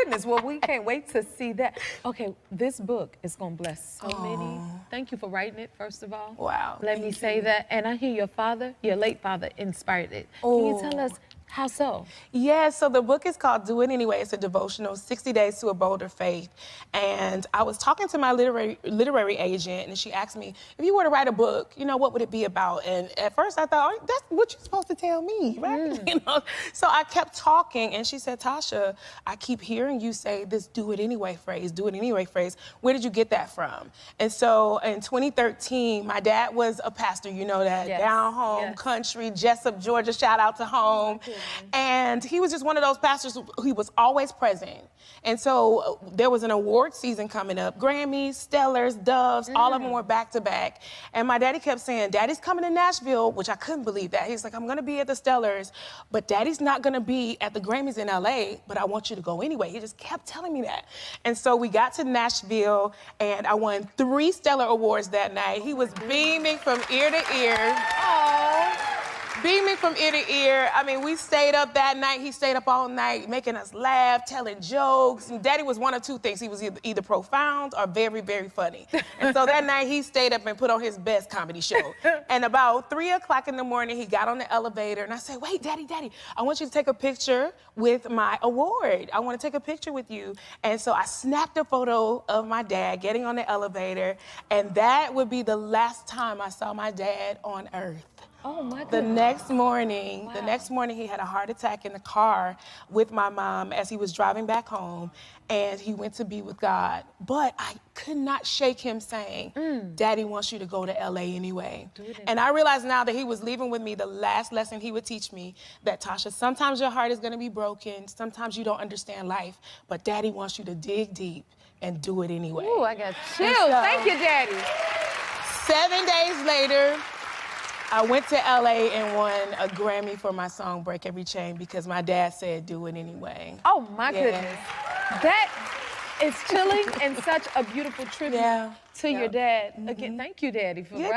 goodness. Well, we can't wait to see that. Okay, this book is going to bless so many. Thank you for writing it, first of all. Wow. Let me say that. And I hear your father, your late father, inspired it. Can you tell us how so? Yeah, so the book is called Do It Anyway. It's a devotional, 60 Days to a Bolder Faith. And I was talking to my literary agent, and she asked me, if you were to write a book, you know, what would it be about? And at first I thought, oh, that's what you're supposed to tell me, right? You know? So I kept talking, and she said, Tasha, I keep hearing you say this do it anyway phrase, do it anyway phrase. Where did you get that from? And so in 2013, my dad was a pastor, you know that, down home, country, Jessup, Georgia, shout out to home. And he was just one of those pastors who was always present. And so there was an award season coming up, Grammys, Stellars, Doves, all of them were back to back. And my daddy kept saying, Daddy's coming to Nashville, which I couldn't believe that. He's like, I'm gonna be at the Stellars, but Daddy's not gonna be at the Grammys in LA, but I want you to go anyway. He just kept telling me that. And so we got to Nashville, and I won 3 Stellar Awards that night. He was beaming from ear to ear. Beaming from ear to ear. I mean, we stayed up that night. He stayed up all night, making us laugh, telling jokes. And Daddy was one of 2 things. He was either profound or very, very funny. And so that night, he stayed up and put on his best comedy show. And about 3 o'clock in the morning, he got on the elevator, and I said, wait, Daddy, I want you to take a picture with my award. I want to take a picture with you. And so I snapped a photo of my dad getting on the elevator, and that would be the last time I saw my dad on earth. Oh, my goodness. The next morning, he had a heart attack in the car with my mom as he was driving back home, and he went to be with God. But I could not shake him saying, Daddy wants you to go to LA anyway. And I realized now that he was leaving with me the last lesson he would teach me, that Tasha, sometimes your heart is gonna be broken, sometimes you don't understand life, but Daddy wants you to dig deep and do it anyway. Ooh, I got chills. Thank you, Daddy. 7 days later, I went to LA and won a Grammy for my song Break Every Chain because my dad said do it anyway. Oh my goodness. That is chilling and such a beautiful tribute to your dad. Again, thank you, Daddy, for writing